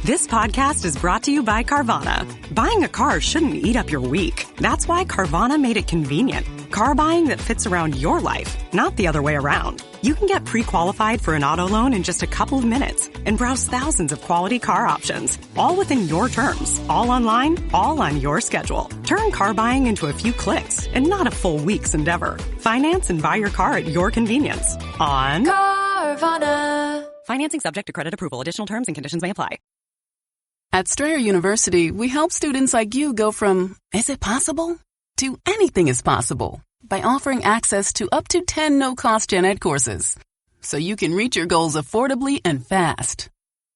This podcast is brought to you by Carvana. Buying a car shouldn't eat up your week. That's why Carvana made it convenient. Car buying that fits around your life, not the other way around. You can get pre-qualified for an auto loan in just a couple of minutes and browse thousands of quality car options, all within your terms, all online, all on your schedule. Turn car buying into a few clicks and not a full week's endeavor. Finance and buy your car at your convenience on Carvana. Financing subject to credit approval. Additional terms and conditions may apply. At Strayer University, we help students like you go from, is it possible, to anything is possible by offering access to up to 10 no-cost gen ed courses, so you can reach your goals affordably and fast.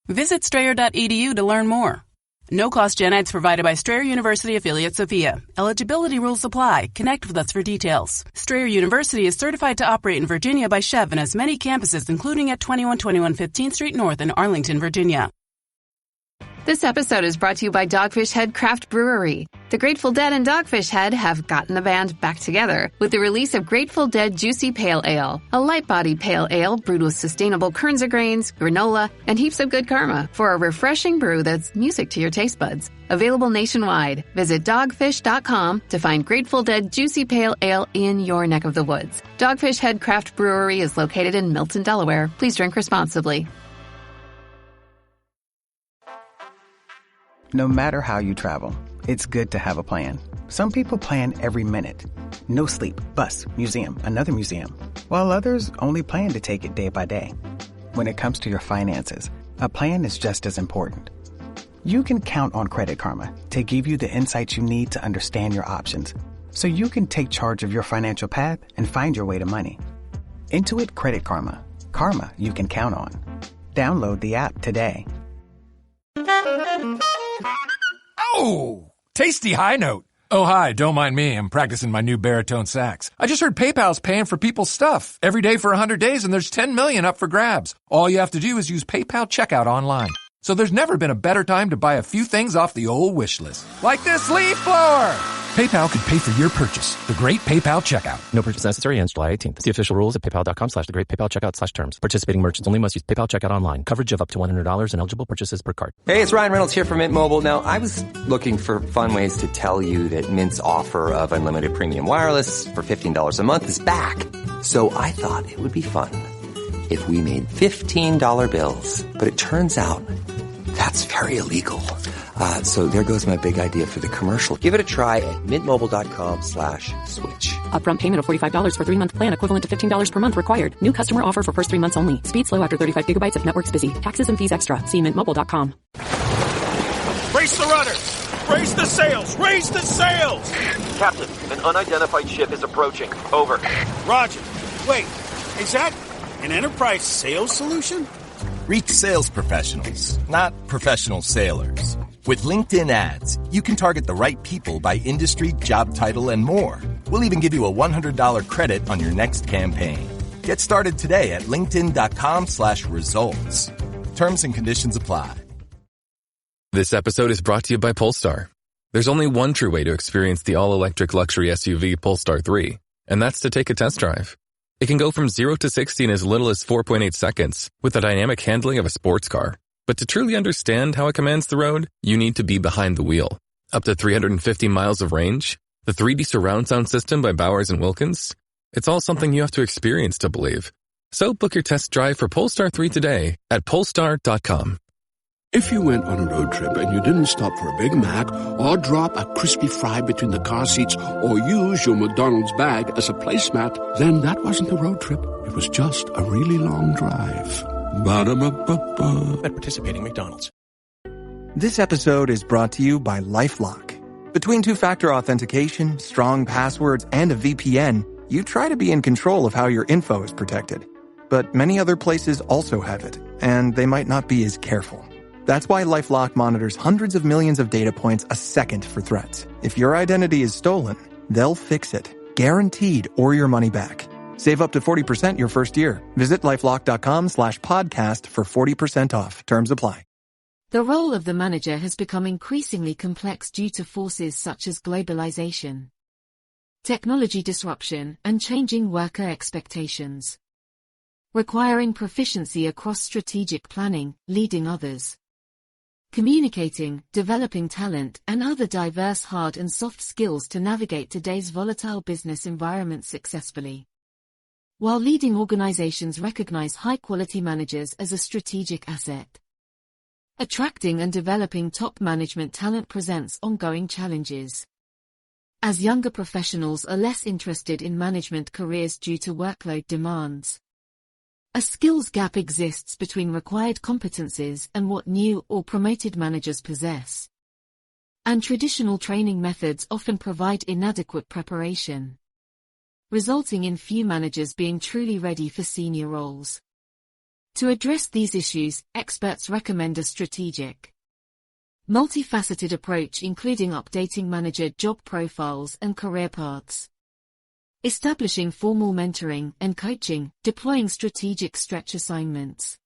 Visit strayer.edu to learn more. No-cost gen eds provided by Strayer University affiliate Sophia. Eligibility rules apply. Connect with us for details. Strayer University is certified to operate in Virginia by Chev and has many campuses, including at 2121 15th Street North in Arlington, Virginia. This episode is brought to you by Dogfish Head Craft Brewery. The Grateful Dead and Dogfish Head have gotten the band back together with the release of Grateful Dead Juicy Pale Ale, a light-bodied pale ale brewed with sustainable Kernza grains, granola, and heaps of good karma for a refreshing brew that's music to your taste buds. Available nationwide. Visit dogfish.com to find Grateful Dead Juicy Pale Ale in your neck of the woods. Dogfish Head Craft Brewery is located in Milton, Delaware. Please drink responsibly. No matter how you travel, it's good to have a plan. Some people plan every minute. No sleep, bus, museum, another museum, while others only plan to take it day by day. When it comes to your finances, a plan is just as important. You can count on Credit Karma to give you the insights you need to understand your options, so you can take charge of your financial path and find your way to money. Intuit Credit Karma. Karma you can count on. Download the app today. Oh, tasty high note. Oh, hi, don't mind me. I'm practicing my new baritone sax. I just heard PayPal's paying for people's stuff every day for 100 days, and there's 10 million up for grabs. All you have to do is use PayPal checkout online. So there's never been a better time to buy a few things off the old wish list. Like this leaf blower! PayPal could pay for your purchase. The Great PayPal Checkout. No purchase necessary ends July 18th. See official rules at paypal.com/thegreatpaypalcheckout/terms. Participating merchants only must use PayPal checkout online. Coverage of up to $100 and eligible purchases per card. Hey, it's Ryan Reynolds here from Mint Mobile. Now, I was looking for fun ways to tell you that Mint's offer of unlimited premium wireless for $15 a month is back. So I thought it would be fun if we made $15 bills. But it turns out that's very illegal. So there goes my big idea for the commercial. Give it a try at mintmobile.com/switch. Upfront payment of $45 for 3-month plan equivalent to $15 per month required. New customer offer for first 3 months only. Speed slow after 35 gigabytes if network's busy. Taxes and fees extra. See mintmobile.com. Brace the rudders! Raise the sails! Raise the sails! Captain, an unidentified ship is approaching. Over. Roger. Wait, is that an enterprise sales solution? Reach sales professionals, not professional sailors. With LinkedIn ads, you can target the right people by industry, job title, and more. We'll even give you a $100 credit on your next campaign. Get started today at linkedin.com/results. Terms and conditions apply. This episode is brought to you by Polestar. There's only one true way to experience the all-electric luxury SUV Polestar 3, and that's to take a test drive. It can go from 0 to 60 in as little as 4.8 seconds with the dynamic handling of a sports car. But to truly understand how it commands the road, you need to be behind the wheel. Up to 350 miles of range, the 3D surround sound system by Bowers & Wilkins. It's all something you have to experience to believe. So book your test drive for Polestar 3 today at Polestar.com. If you went on a road trip and you didn't stop for a Big Mac or drop a crispy fry between the car seats or use your McDonald's bag as a placemat, then that wasn't a road trip. It was just a really long drive. Ba-da-ba-ba-ba. At participating McDonald's. This episode is brought to you by LifeLock. Between two-factor authentication, strong passwords, and a VPN, you try to be in control of how your info is protected. But many other places also have it, and they might not be as careful. That's why LifeLock monitors hundreds of millions of data points a second for threats. If your identity is stolen, they'll fix it, guaranteed, or your money back. Save up to 40% your first year. Visit LifeLock.com/podcast for 40% off. Terms apply. The role of the manager has become increasingly complex due to forces such as globalization, technology disruption, and changing worker expectations, requiring proficiency across strategic planning, leading others, communicating, developing talent, and other diverse hard and soft skills to navigate today's volatile business environment successfully. While leading organizations recognize high-quality managers as a strategic asset, attracting and developing top management talent presents ongoing challenges. As younger professionals are less interested in management careers due to workload demands, a skills gap exists between required competencies and what new or promoted managers possess. And traditional training methods often provide inadequate preparation, resulting in few managers being truly ready for senior roles. To address these issues, experts recommend a strategic, multifaceted approach including updating manager job profiles and career paths, establishing formal mentoring and coaching, deploying strategic stretch assignments,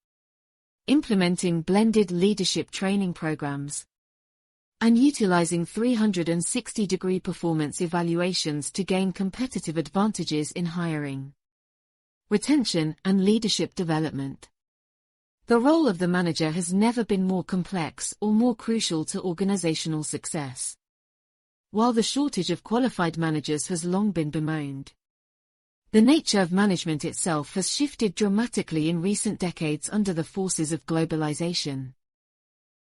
implementing blended leadership training programs, and utilizing 360-degree performance evaluations to gain competitive advantages in hiring, retention, and leadership development. The role of the manager has never been more complex or more crucial to organizational success. While the shortage of qualified managers has long been bemoaned, the nature of management itself has shifted dramatically in recent decades under the forces of globalization,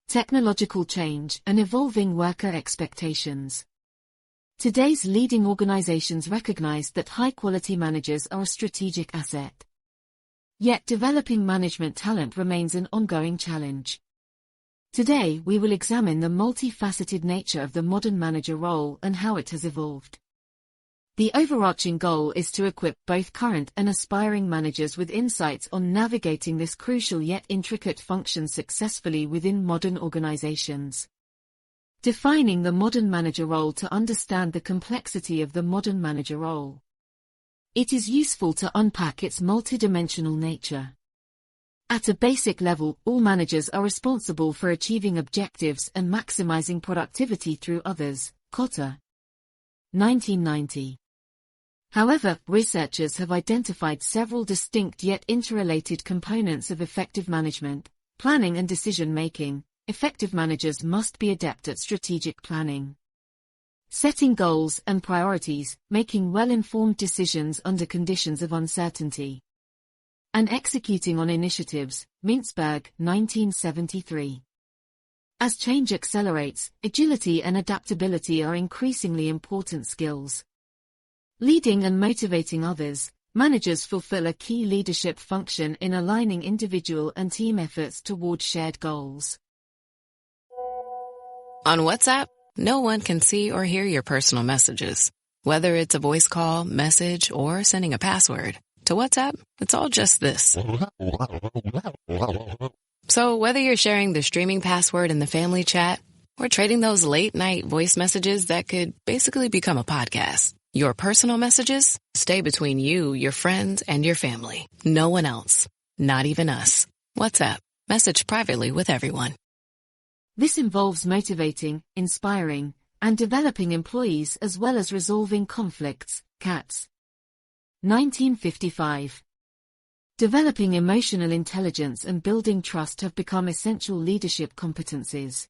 technological change, and evolving worker expectations. Today's leading organizations recognize that high-quality managers are a strategic asset. Yet developing management talent remains an ongoing challenge. Today we will examine the multifaceted nature of the modern manager role and how it has evolved. The overarching goal is to equip both current and aspiring managers with insights on navigating this crucial yet intricate function successfully within modern organizations. Defining the modern manager role. To understand the complexity of the modern manager role, it is useful to unpack its multidimensional nature. At a basic level, all managers are responsible for achieving objectives and maximizing productivity through others. Cotter, 1990. However, researchers have identified several distinct yet interrelated components of effective management: planning and decision-making. Effective managers must be adept at strategic planning, setting goals and priorities, making well-informed decisions under conditions of uncertainty, and executing on initiatives. Mintzberg, 1973. As change accelerates, agility and adaptability are increasingly important skills. Leading and motivating others, managers fulfill a key leadership function in aligning individual and team efforts toward shared goals. On WhatsApp, no one can see or hear your personal messages. Whether it's a voice call, message, or sending a password. To WhatsApp, it's all just this. So whether you're sharing the streaming password in the family chat or trading those late-night voice messages that could basically become a podcast, your personal messages stay between you, your friends, and your family. No one else. Not even us. WhatsApp. Message privately with everyone. This involves motivating, inspiring, and developing employees as well as resolving conflicts. Katz, 1955. Developing emotional intelligence and building trust have become essential leadership competencies.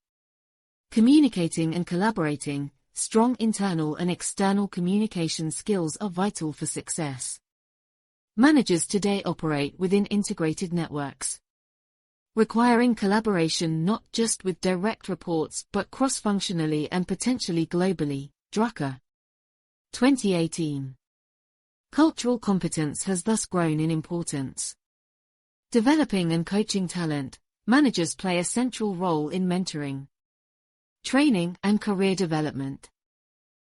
Communicating and collaborating, strong internal and external communication skills are vital for success. Managers today operate within integrated networks, requiring collaboration not just with direct reports but cross-functionally and potentially globally. Drucker, 2018. Cultural competence has thus grown in importance. Developing and coaching talent, managers play a central role in mentoring, training, and career development.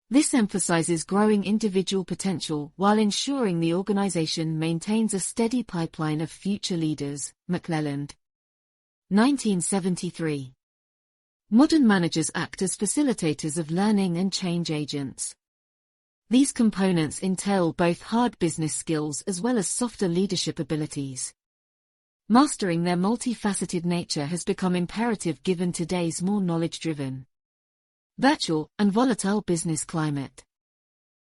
This emphasizes growing individual potential while ensuring the organization maintains a steady pipeline of future leaders. McClelland, 1973. Modern managers act as facilitators of learning and change agents. These components entail both hard business skills as well as softer leadership abilities. Mastering their multifaceted nature has become imperative given today's more knowledge-driven, virtual, and volatile business climate.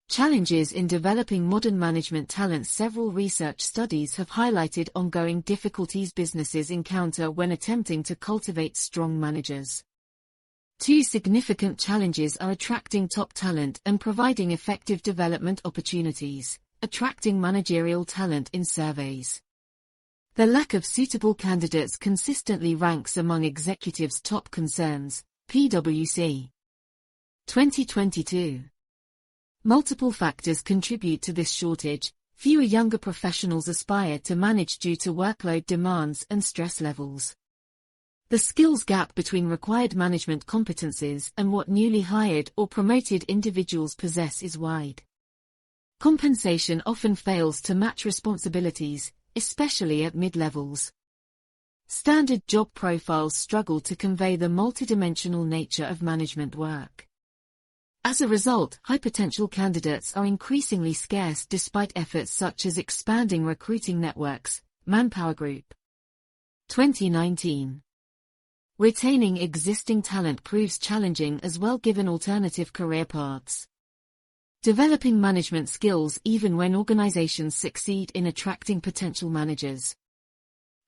Challenges in developing modern management talent. Several research studies have highlighted ongoing difficulties businesses encounter when attempting to cultivate strong managers. Two significant challenges are attracting top talent and providing effective development opportunities. Attracting managerial talent in surveys. The lack of suitable candidates consistently ranks among executives' top concerns. PwC. 2022. Multiple factors contribute to this shortage. Fewer younger professionals aspire to manage due to workload demands and stress levels. The skills gap between required management competencies and what newly hired or promoted individuals possess is wide. Compensation often fails to match responsibilities, especially at mid-levels. Standard job profiles struggle to convey the multidimensional nature of management work. As a result, high-potential candidates are increasingly scarce despite efforts such as expanding recruiting networks. Manpower Group. 2019. Retaining existing talent proves challenging as well given alternative career paths. Developing management skills even when organizations succeed in attracting potential managers.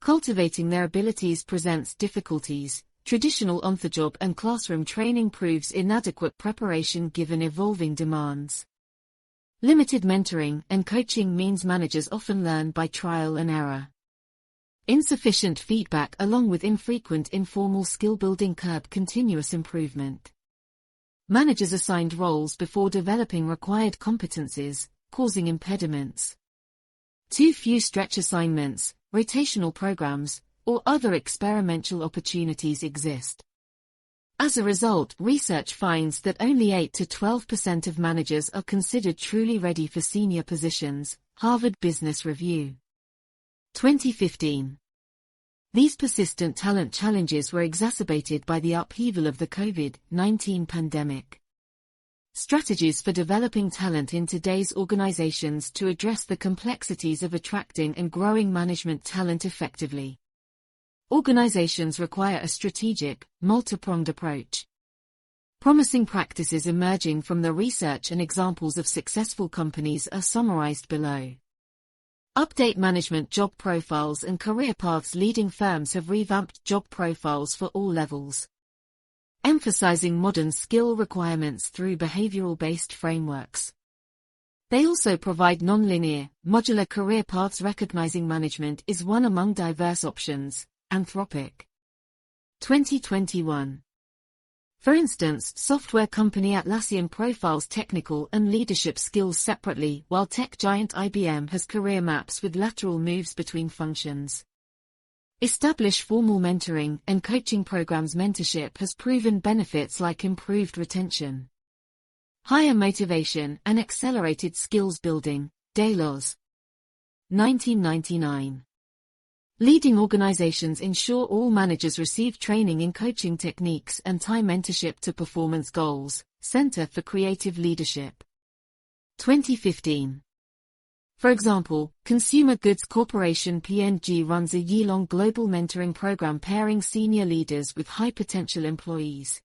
Cultivating their abilities presents difficulties. Traditional on-the-job and classroom training proves inadequate preparation given evolving demands. Limited mentoring and coaching means managers often learn by trial and error. Insufficient feedback along with infrequent informal skill building curb continuous improvement. Managers assigned roles before developing required competencies, causing impediments. Too few stretch assignments, rotational programs, or other experimental opportunities exist. As a result, research finds that only 8 to 12% of managers are considered truly ready for senior positions. Harvard Business Review. 2015. These persistent talent challenges were exacerbated by the upheaval of the COVID-19 pandemic. Strategies for developing talent in today's organizations to address the complexities of attracting and growing management talent effectively. Organizations require a strategic, multi-pronged approach. Promising practices emerging from the research and examples of successful companies are summarized below. Update management job profiles and career paths. Leading firms have revamped job profiles for all levels, emphasizing modern skill requirements through behavioral-based frameworks. They also provide non-linear, modular career paths. Recognizing management is one among diverse options. Anthropic. 2021. For instance, software company Atlassian profiles technical and leadership skills separately, while tech giant IBM has career maps with lateral moves between functions. Establish formal mentoring and coaching programs. Mentorship has proven benefits like improved retention, higher motivation, and accelerated skills building. Delos. 1999. Leading organizations ensure all managers receive training in coaching techniques and tie mentorship to performance goals. Center for Creative Leadership. 2015. For example, Consumer Goods Corporation P&G runs a year-long global mentoring program pairing senior leaders with high-potential employees.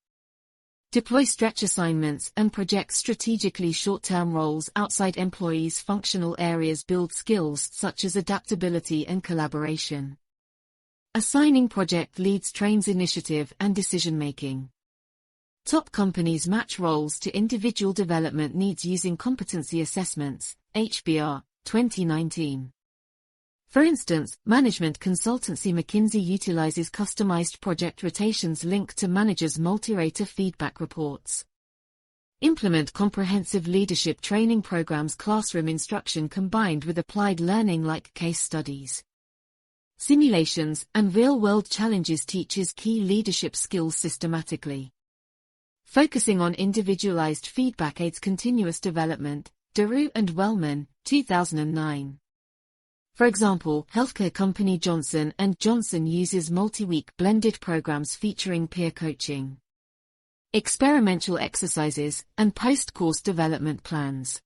Deploy stretch assignments and project strategically short-term roles outside employees' functional areas. Build skills such as adaptability and collaboration. Assigning project leads trains initiative and decision-making. Top companies match roles to individual development needs using competency assessments. HBR, 2019. For instance, management consultancy McKinsey utilizes customized project rotations linked to managers' multi-rater feedback reports. Implement comprehensive leadership training programs. Classroom instruction combined with applied learning like case studies, simulations, and real-world challenges teaches key leadership skills systematically. Focusing on individualized feedback aids continuous development. Daru and Wellman, 2009. For example, healthcare company Johnson & Johnson uses multi-week blended programs featuring peer coaching, experimental exercises, and post-course development plans.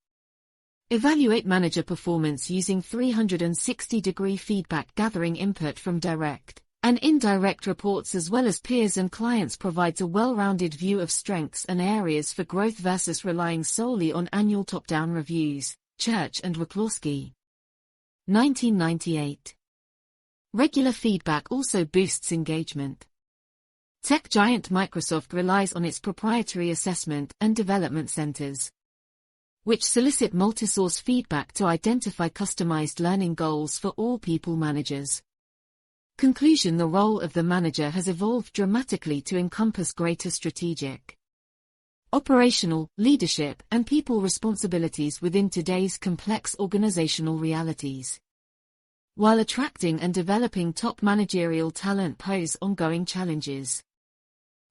Evaluate manager performance using 360-degree feedback, gathering input from direct and indirect reports as well as peers and clients provides a well-rounded view of strengths and areas for growth versus relying solely on annual top-down reviews. Church and Wachlowski. 1998. Regular feedback also boosts engagement. Tech giant Microsoft relies on its proprietary assessment and development centers, which solicit multi-source feedback to identify customized learning goals for all people managers. Conclusion: the role of the manager has evolved dramatically to encompass greater strategic, operational, leadership, and people responsibilities within today's complex organizational realities. While attracting and developing top managerial talent pose ongoing challenges,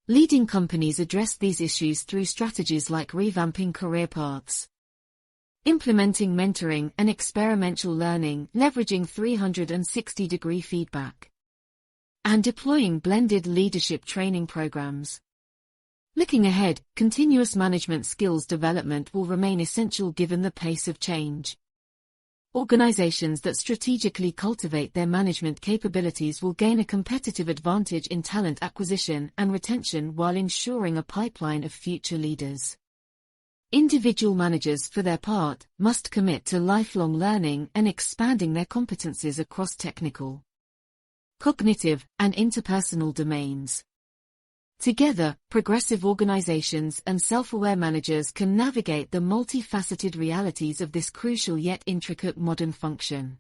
leading companies address these issues through strategies like revamping career paths, implementing mentoring and experiential learning, leveraging 360-degree feedback, and deploying blended leadership training programs. Looking ahead, continuous management skills development will remain essential given the pace of change. Organizations that strategically cultivate their management capabilities will gain a competitive advantage in talent acquisition and retention while ensuring a pipeline of future leaders. Individual managers, for their part, must commit to lifelong learning and expanding their competencies across technical, cognitive, and interpersonal domains. Together, progressive organizations and self-aware managers can navigate the multifaceted realities of this crucial yet intricate modern function.